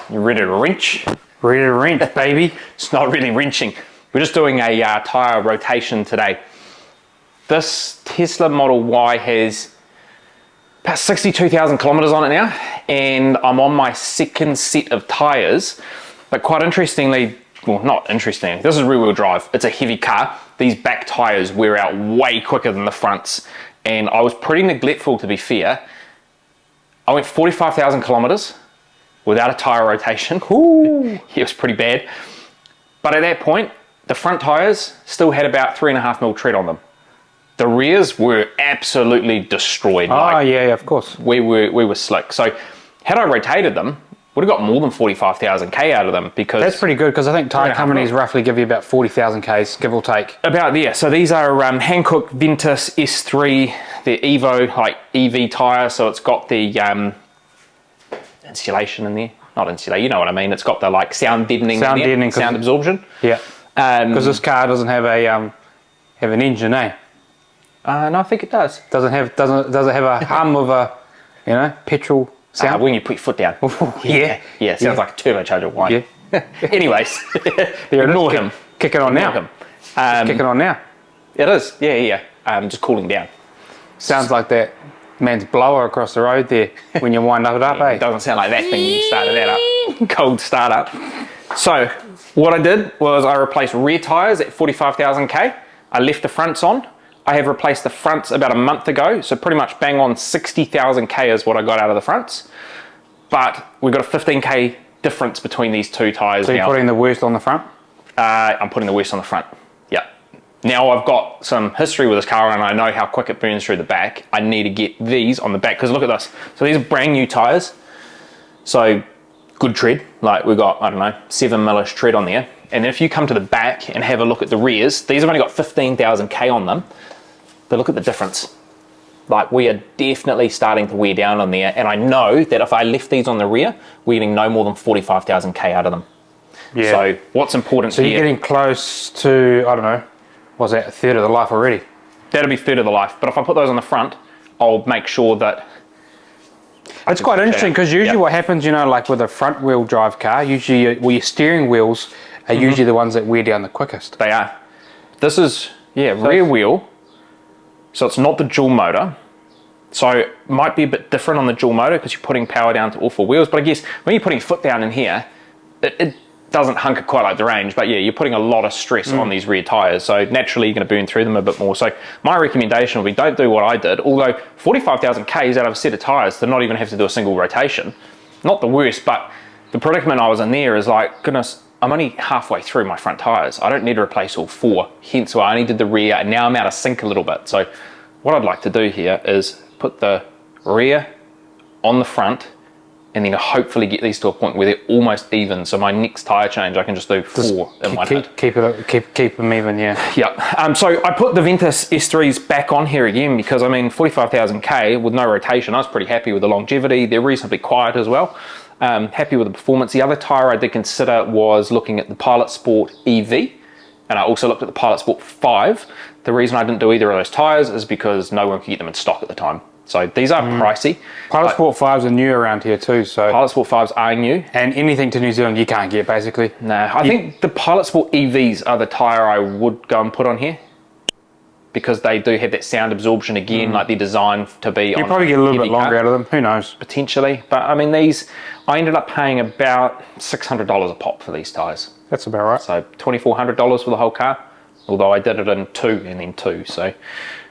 You ready to wrench? Ready to wrench, baby. It's not really wrenching. We're just doing a tyre rotation today. This Tesla Model Y has about 62,000 kilometers on it now, and I'm on my second set of tyres. But quite interestingly, well, not interestingly, this is rear-wheel drive. It's a heavy car. These back tyres wear out way quicker than the fronts, and I was pretty neglectful, to be fair. I went 45,000 kilometers without a tyre rotation. Ooh. It was pretty bad. But at that point, the front tyres still had about 3.5 mil tread on them. The rears were absolutely destroyed. Oh, like, yeah, of course. We were slick. So had I rotated them, would have got more than 45,000 K out of them, because that's pretty good, because I think tyre companies roughly give you about 40,000 Ks, give or take. About there. So these are Hankook Ventus S3, the Evo, like EV tyre. So it's got the insulation in there. Not insulation, you know what I mean. It's got the like sound deadening, sound absorption. Yeah. Because this car doesn't have a have an engine, eh? No, I think it does. Does it have a hum of a, you know, petrol sound? When you put your foot down. Yeah. Yeah, it sounds like a turbocharger whine. Yeah. Anyways, ignore him. Kicking on now. Kicking on now. It is, yeah. Just cooling down. Sounds like that man's blower across the road there when you wind it up, eh? It doesn't sound like that thing when you started that up. Cold start up. So, what I did was I replaced rear tyres at 45,000 K. I left the fronts on. I have replaced the fronts about a month ago, so pretty much bang on 60,000 K is what I got out of the fronts. But we've got a 15 K difference between these two tyres now. So you're putting the worst on the front? I'm putting the worst on the front, yeah. Now I've got some history with this car and I know how quick it burns through the back. I need to get these on the back, because look at this. So these are brand new tyres. So good tread, like we've got, I don't know, 7 millish tread on there. And then if you come to the back and have a look at the rears, these have only got 15,000 K on them. But look at the difference. Like, we are definitely starting to wear down on there, and I know that if I left these on the rear, we're getting no more than 45,000 K out of them. Yeah. So what's important here? So you're here, getting close to, I don't know, what's that, a third of the life already? That'll be a third of the life. But if I put those on the front, I'll make sure that... It's quite interesting, because usually what happens, you know, like with a front wheel drive car, usually your steering wheels are usually the ones that wear down the quickest. They are. This is, rear wheel. So it's not the dual motor. So it might be a bit different on the dual motor because you're putting power down to all four wheels. But I guess when you're putting your foot down in here, it doesn't hunker quite like the range. But yeah, you're putting a lot of stress on these rear tyres. So naturally, you're going to burn through them a bit more. So my recommendation would be, don't do what I did. Although 45,000 Ks out of a set of tyres to not even have to do a single rotation. Not the worst, but the predicament I was in there is like, goodness, I'm only halfway through my front tyres. I don't need to replace all four. Hence why I only did the rear, and now I'm out of sync a little bit. So what I'd like to do here is put the rear on the front, and then hopefully get these to a point where they're almost even. So my next tyre change, I can just do four in one hit. Keep them even, yeah. Yeah. So I put the Ventus S3s back on here again because, I mean, 45,000 K with no rotation, I was pretty happy with the longevity. They're reasonably quiet as well. Happy with the performance. The other tyre I did consider was looking at the Pilot Sport EV, and I also looked at the Pilot Sport 5. The reason I didn't do either of those tyres is because no one could get them in stock at the time. So these are pricey. Pilot Sport 5s are new around here too. So Pilot Sport 5s are new. And anything to New Zealand you can't get, basically. No, I think the Pilot Sport EVs are the tyre I would go and put on here, because they do have that sound absorption again, like they're designed to be. You probably get a little bit longer out of them, who knows? Potentially, but I mean these, I ended up paying about $600 a pop for these tyres. That's about right. So $2,400 for the whole car, although I did it in 2 and then 2. So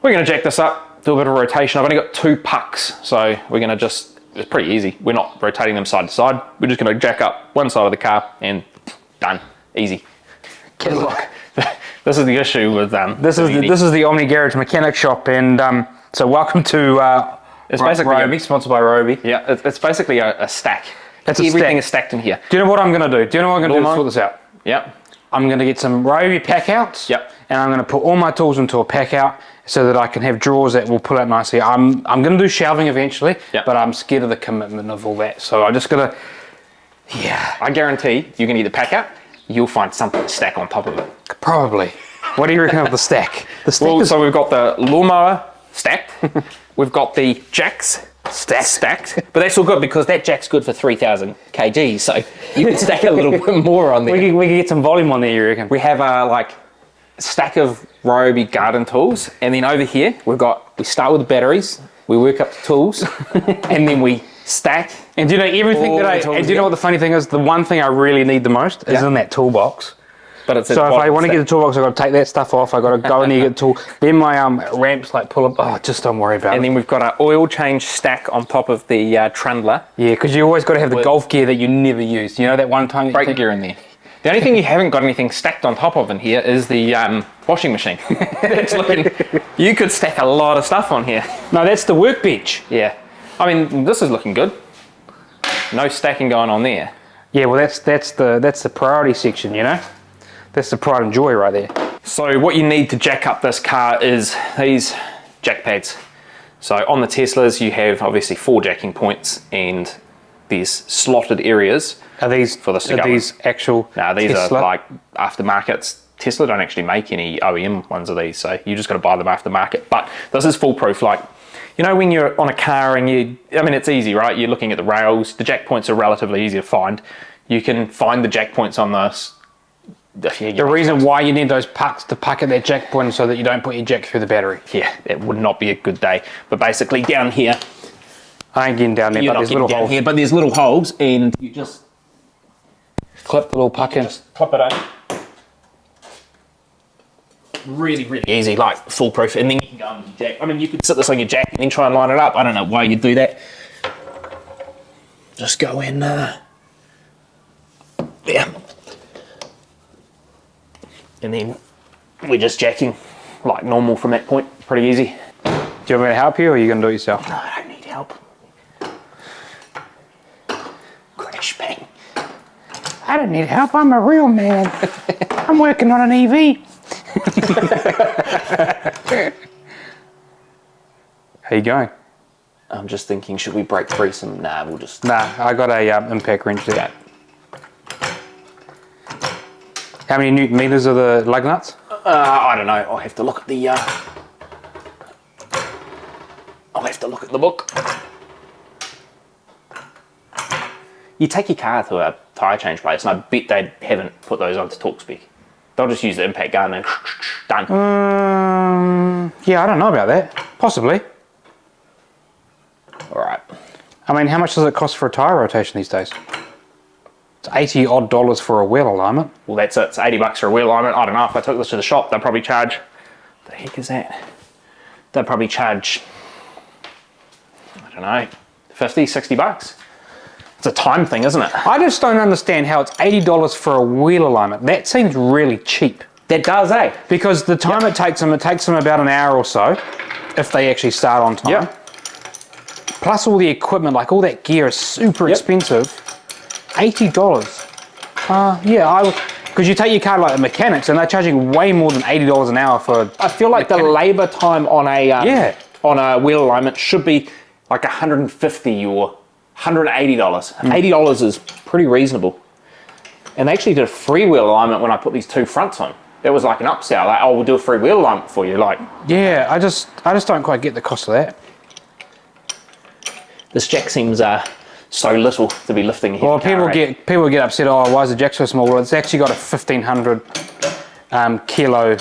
we're gonna jack this up, do a bit of rotation. I've only got 2 pucks, so we're gonna just, it's pretty easy. We're not rotating them side to side. We're just gonna jack up one side of the car and done, easy. Get a look. This is the issue with this is the Omni Garage Mechanic Shop, and so welcome to it's basically Roby, sponsored by Roby. Yeah, it's basically a stack. Everything is stacked in here. Do you know what I'm going to do? Do you know what I'm going to do to sort this out? Yep. I'm going to get some Roby pack outs. Yep. And I'm going to put all my tools into a pack out so that I can have drawers that will pull out nicely. I'm going to do shelving eventually, but I'm scared of the commitment of all that. So I'm just going to, I guarantee you're going to get the pack out. You'll find something to stack on top of it. Probably. What do you reckon of the stack? So we've got the lawnmower stacked. We've got the jacks stacked. But that's all good because that jack's good for 3,000 kg, so you can stack a little bit more on there. We can get some volume on there, you reckon? We have like a stack of Ryobi garden tools, and then over here we start with the batteries, we work up the tools, and then we stack. And do you know everything and do you know what the funny thing is? The one thing I really need the most is in that toolbox. But so if I want to get the toolbox, I've got to take that stuff off. I've got to go in there, get the tool. Then my ramps like pull up. Oh, just don't worry about it. And then we've got an oil change stack on top of the trundler. Yeah, because you always got to have the golf gear that you never use. You know that one time? Brake gear in there. The only thing you haven't got anything stacked on top of in here is the washing machine. You could stack a lot of stuff on here. No, that's the workbench. Yeah. I mean, this is looking good. No stacking going on there. Yeah, well, that's the priority section, you know? That's the pride and joy right there. So what you need to jack up this car is these jack pads. So on the Teslas, you have obviously 4 jacking points and there's slotted areas. Are these for this to go these actual No, these Tesla? are like aftermarkets. Tesla don't actually make any OEM ones of these, so you just got to buy them aftermarket. But this is foolproof. Like, you know, when you're on a car and it's easy, right? You're looking at the rails. The jack points are relatively easy to find. You can find the jack points on this. The reason why you need those pucks to puck at that jack point so that you don't put your jack through the battery. Yeah, it would not be a good day. But basically down here, I ain't getting down there, but there's little holes. Here, but there's little holes, and you just clip the little puck in. Just clip it in. Really, really easy, like foolproof. And then you can go on your jack. I mean, you could sit this on your jack and then try and line it up. I don't know why you'd do that. Just go in, yeah. And then we're just jacking like normal from that point. Pretty easy. Do you want me to help you, or are you going to do it yourself? No, I don't need help. Crash bang. I don't need help. I'm a real man. I'm working on an EV. How you going? I'm just thinking, should we break free some? Nah, we'll just. Nah, I got a impact wrench there. Okay. How many newton meters are the lug nuts? I don't know. I'll have to look at the. I'll have to look at the book. You take your car to a tyre change place, and I bet they haven't put those onto TalkSpec. They'll just use the impact gun and done. Yeah, I don't know about that. Possibly. All right. I mean, how much does it cost for a tyre rotation these days? It's $80 odd for a wheel alignment. Well, that's it. It's $80 for a wheel alignment. I don't know. If I took this to the shop, they'd probably charge. What the heck is that? They'd probably charge, I don't know, 50, 60 bucks. It's a time thing, isn't it? I just don't understand how it's $80 for a wheel alignment. That seems really cheap. That does, eh? Because the time it takes them about an hour or so, if they actually start on time. Yep. Plus all the equipment, like all that gear is super expensive. $80. Yeah, because you take your car like the mechanics and they're charging way more than $80 an hour for. I feel like the labour time on a on a wheel alignment should be like $150 or $180. $80 is pretty reasonable. And they actually did a free wheel alignment when I put these 2 fronts on. That was like an upsell. Like, oh, we'll do a free wheel alignment for you. Like, yeah, I just don't quite get the cost of that. This jack seems so little to be lifting a heavy Well, car, people get upset. Oh, why is the jack so small? Well, it's actually got a 1,500 kilo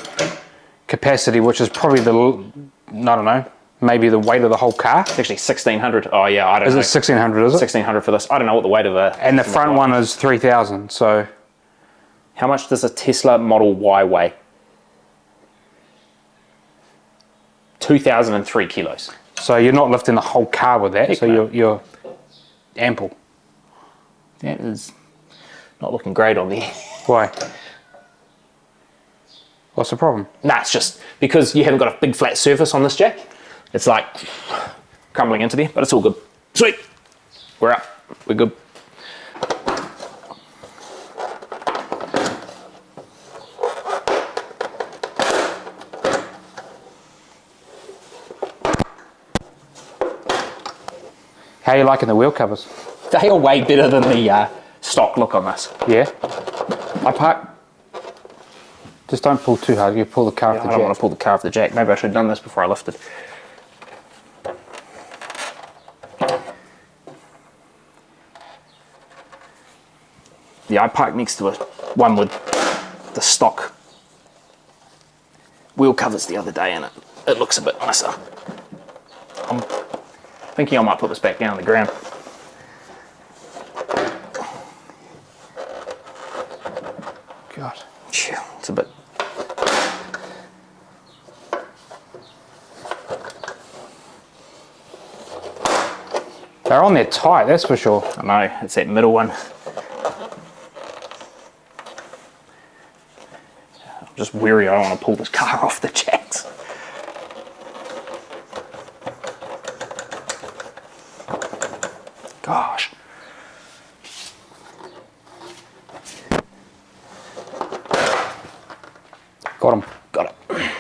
capacity, which is probably I don't know, maybe the weight of the whole car. It's actually 1,600. Oh yeah, I don't know. Is it 1,600? Is it 1,600 for this? I don't know what the weight of a. And the front one is 3,000. So, how much does a Tesla Model Y weigh? 2,003 kilos. So you're not lifting the whole car with that. Heck so no. you're ample. That is not looking great on there. Why? What's the problem? Nah, it's just because you haven't got a big flat surface on this jack. It's like crumbling into there, but it's all good. Sweet. We're up. We're good. How are you liking the wheel covers? They are way better than the stock look on this. Yeah? I park. Just don't pull too hard. You pull the car off the I don't jack. want to pull the car off the jack. Maybe I should have done this before I lifted. Yeah, I parked next to one with the stock wheel covers the other day, and it looks a bit nicer. I'm thinking I might put this back down on the ground. God. It's a bit... They're on there tight, that's for sure. I know, it's that middle one. I'm just weary I don't want to pull this car off the jacks. Gosh. Got them. Got it.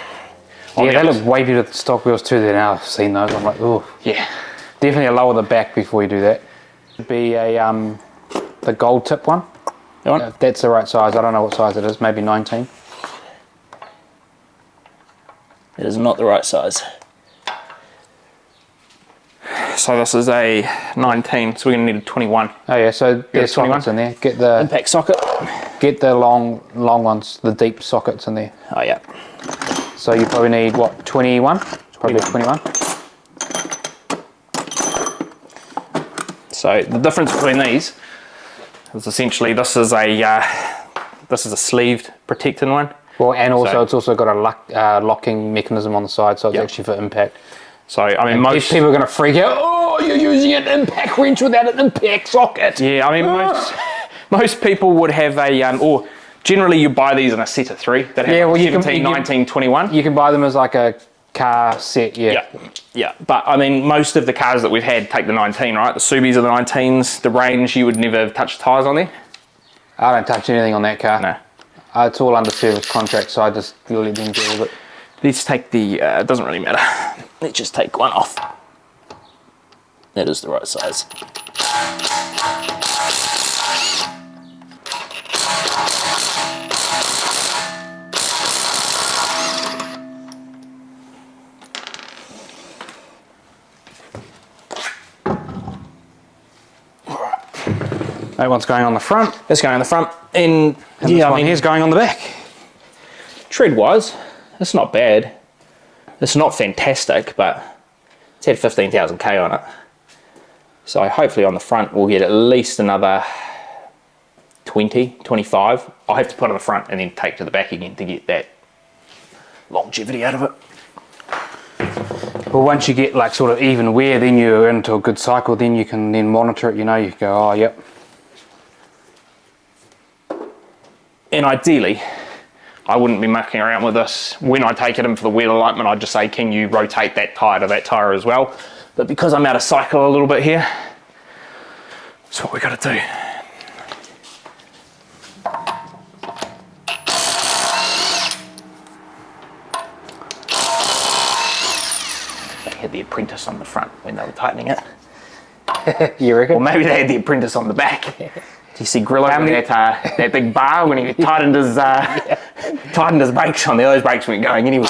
Yeah, they look way better than stock wheels too. Then I've seen those. I'm like, oh Yeah. definitely lower the back before you do that. It'd be a the gold tip one. You want? If that's the right size. I don't know what size it is. Maybe 19. It is not the right size. So this is a 19, so we're going to need a 21. Oh yeah, so there's 21 sockets in there. Get the Impact socket. long ones, the deep sockets in there. Oh yeah. So you probably need what, 21? Probably 21. So the difference between these is essentially this is a sleeved protecting one. Well, and also So- it's also got a locking mechanism on the side, so it's Yep. actually for impact. So I mean, If most people are going to freak out, oh, you're using an impact wrench without an impact socket. yeah, I mean most people would have a or generally you buy these in a set of 3 that have Yeah, well, you 17, can- 19, 21. You can buy them as like a car set, yeah. Yeah, but I mean, most of the cars that we've had take the 19, right? The Subis are the 19s. The Range, you would never touch tyres on there. I don't touch anything on that car. No. It's all under service contract, so I just let them deal with it. Let's take the, it doesn't really matter. Let's just take one off. That is the right size. That one's going on the front, That's going on the front. And and yeah, this I one mean, here's going on the back. tread-wise, it's not bad. It's not fantastic, but it's had 15,000 K on it. So hopefully on the front we'll get at least another 20, 25. I'll have to put on the front and then take to the back again to get that longevity out of it. Well, once you get like sort of even wear, then you're into a good cycle, then you can then monitor it, you know, you go, oh, yep. And ideally, I wouldn't be mucking around with this. When I take it in for the wheel alignment, I'd just say, can you rotate that tyre to that tyre as well? But because I'm out of cycle a little bit here, that's what we got to do. They had the apprentice on the front when they were tightening it. You reckon? Or maybe they had the apprentice on the back. Do you see Grillo with that big bar when he tightened his brakes on there? Those brakes weren't going anywhere.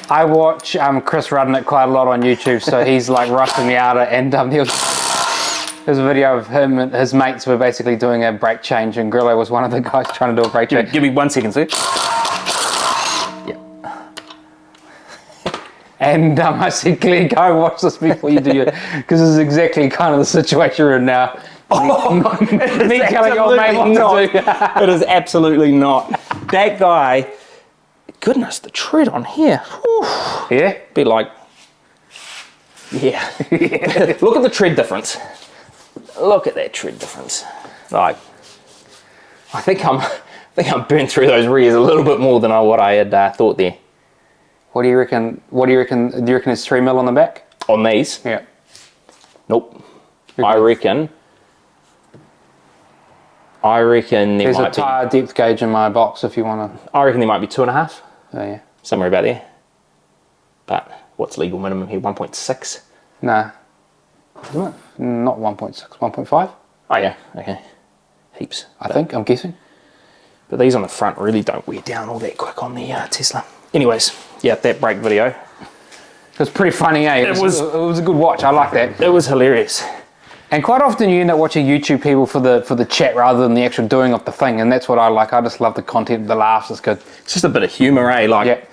I watch Chris Rudnick quite a lot on YouTube, so he's like roughing the outer, and there's a video of him and his mates were basically doing a brake change, and Grillo was one of the guys trying to do a brake change. Give me 1 second, sir. And I said, Glenn, go and watch this before you do your, because this is exactly kind of the situation we're in now. Me telling old mate what to do. It is absolutely not. That guy, goodness, the tread on here. Whew. Yeah? Be like, yeah. Look at the tread difference. Look at that tread difference. Like, I think I'm burnt through those rears a little bit more than what I had thought there. What do you reckon? Do you reckon there's 3 mil on the back? On these? Yeah. Nope. I reckon there There's a might be. tyre depth gauge in my box if you want to. I reckon there might be 2.5, Oh, yeah. somewhere about there. But what's legal minimum here? 1.6. Nah. Isn't it? Not 1.6, 1.5, Oh yeah, okay, heaps. I think, I'm guessing. But these on the front really don't wear down all that quick on the Tesla. Anyways, yeah, that brake video, It was pretty funny, eh? It was a good watch, I like that. it was hilarious. And quite often you end up watching YouTube people for the chat rather than the actual doing of the thing, and that's what I like. I just love the content, the laughs, it's good. It's just a bit of humour, eh? Like, Yeah.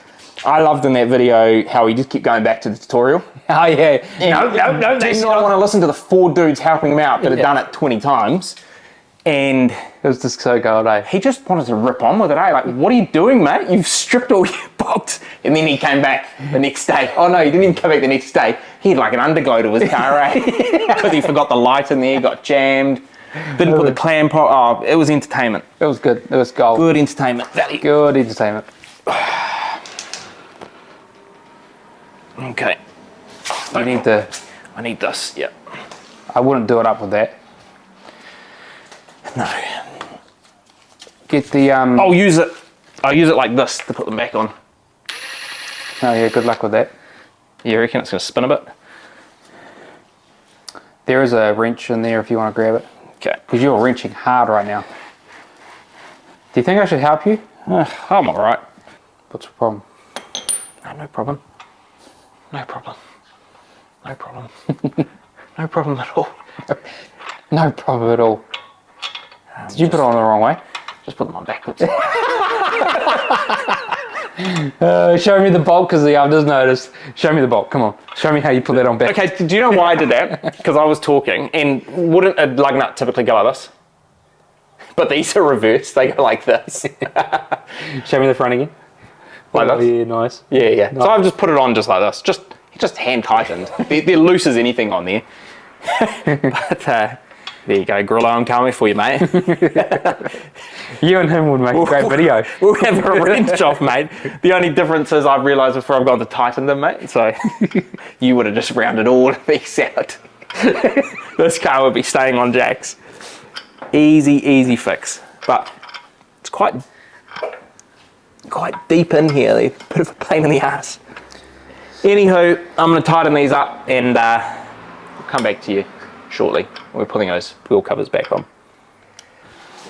I loved in that video how he just kept going back to the tutorial. Oh yeah. No, they did not want to listen to the 4 dudes helping him out that had done it 20 times. And It was just so gold, eh? he just wanted to rip on with it, eh? Like, what are you doing, mate? You've stripped all your bolts. And then he came back the next day. Oh no, he didn't even come back the next day. He had like an underglow to his car, eh? Because he forgot the light in there, got jammed. Didn't put the clam pot. Oh, it was entertainment. It was good. It was gold. Good entertainment value. Good entertainment. Okay. You need the. I need this, yeah. I wouldn't do it up with that. No. Get the I'll use it like this to put them back on. Oh yeah, good luck with that. You reckon it's going to spin a bit? There is a wrench in there if you want to grab it. Okay. Because you're wrenching hard right now. Do you think I should help you? I'm alright. What's the problem? No problem. No problem. No problem. No problem at all. No problem at all. Did you put it on the wrong way? Just put them on backwards. Show me the bolt because I've just noticed. Show me the bolt. Come on. Show me how you put that on back. Okay, do you know why I did that? Because I was talking, and wouldn't a lug nut typically go like this? But these are reversed. They go like this. Show me the front again. Like this? Yeah, nice. Yeah. Nice. So I've just put it on just like this. Just hand tightened. They're loose as anything on there. But there you go, Grillo, I'm coming for you, mate. You and him would make a great video. We'll have a wrench off, mate. The only difference is I've realised before I've gone to tighten them, mate. So you would have just rounded all of these out. This car would be staying on jacks. Easy fix. But it's quite deep in here. They're a bit of a pain in the ass. Anywho, I'm going to tighten these up and I'll come back to you shortly. We're putting those wheel covers back on.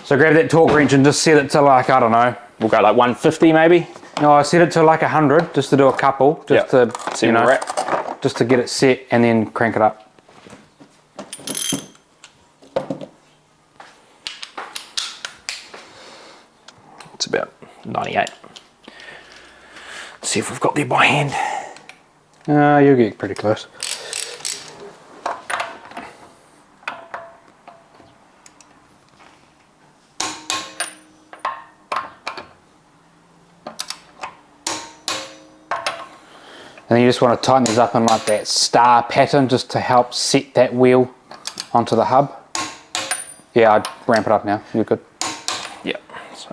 So grab that torque wrench and just set it to like, I don't know. We'll go like 150 maybe. No, I set it to like 100 just to do a couple, just to, see you where know, we're at. just to get it set and then crank it up. It's about 98. Let's see if we've got there by hand. You'll get pretty close. And then you just want to tighten these up in like that star pattern just to help set that wheel onto the hub. Yeah, I'd ramp it up now. You're good. Yeah, so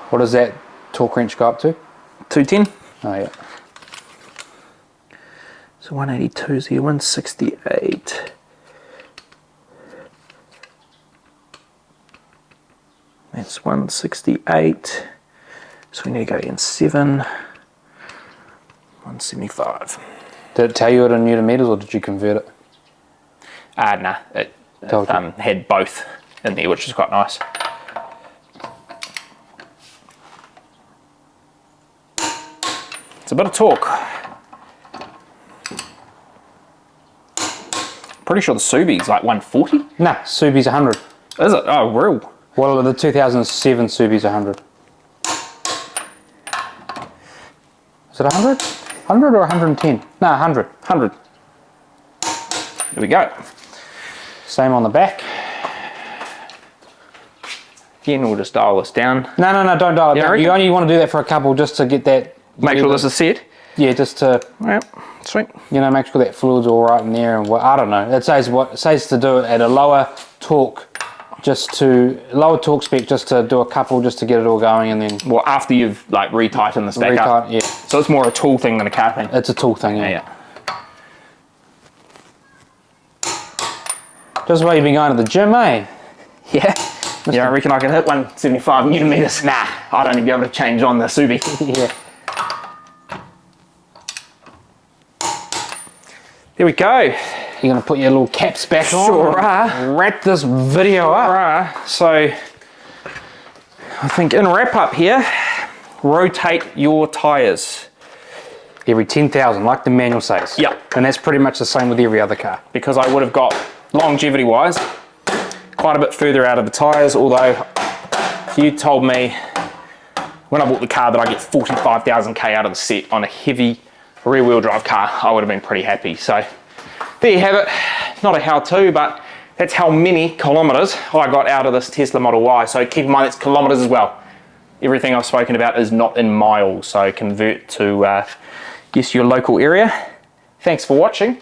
What does that torque wrench go up to? 210. Oh yeah. So 182 is here, 168. That's 168. So we need to go in 7. 175. Did it tell you it in Newton meters or did you convert it? Nah, it had both in there, which is quite nice. It's a bit of torque. Pretty sure the Subi's like 140. Nah, Subi's 100. Is it? Oh, real? Well, the 2007 Subi's 100. Is it 100? 100 or 110? No, 100. 100. There we go. Same on the back. Again, we'll just dial this down. No, don't dial it Yeah, down. You only want to do that for a couple just to get that... Make sure this is set. Yeah, just to, Yep, sweet. you know, make sure that fluid's all right in there and what, I don't know. It says to do it at a lower torque lower torque spec just to do a couple just to get it all going and then... Well, after you've like retightened this back up. Yeah. So it's more a tool thing than a car thing. It's a tool thing, yeah. Yeah. Just why you've been going to the gym, eh? Yeah. Yeah, I reckon I can hit 175 Newton meters. Nah, I'd only be able to change on the Subi. Yeah. There we go. You're going to put your little caps back on. Sure and wrap this video up. So, I think in wrap up here, rotate your tyres. Every 10,000, like the manual says. Yeah. And that's pretty much the same with every other car. Because I would have got, longevity-wise, quite a bit further out of the tyres, although if you told me when I bought the car that I get 45,000 K out of the set on a heavy rear-wheel drive car, I would have been pretty happy. So there you have it. Not a how-to, but that's how many kilometres I got out of this Tesla Model Y. So keep in mind it's kilometres as well. Everything I've spoken about is not in miles, so convert to guess your local area. Thanks for watching,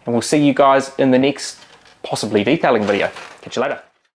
and we'll see you guys in the next possibly detailing video. Catch you later.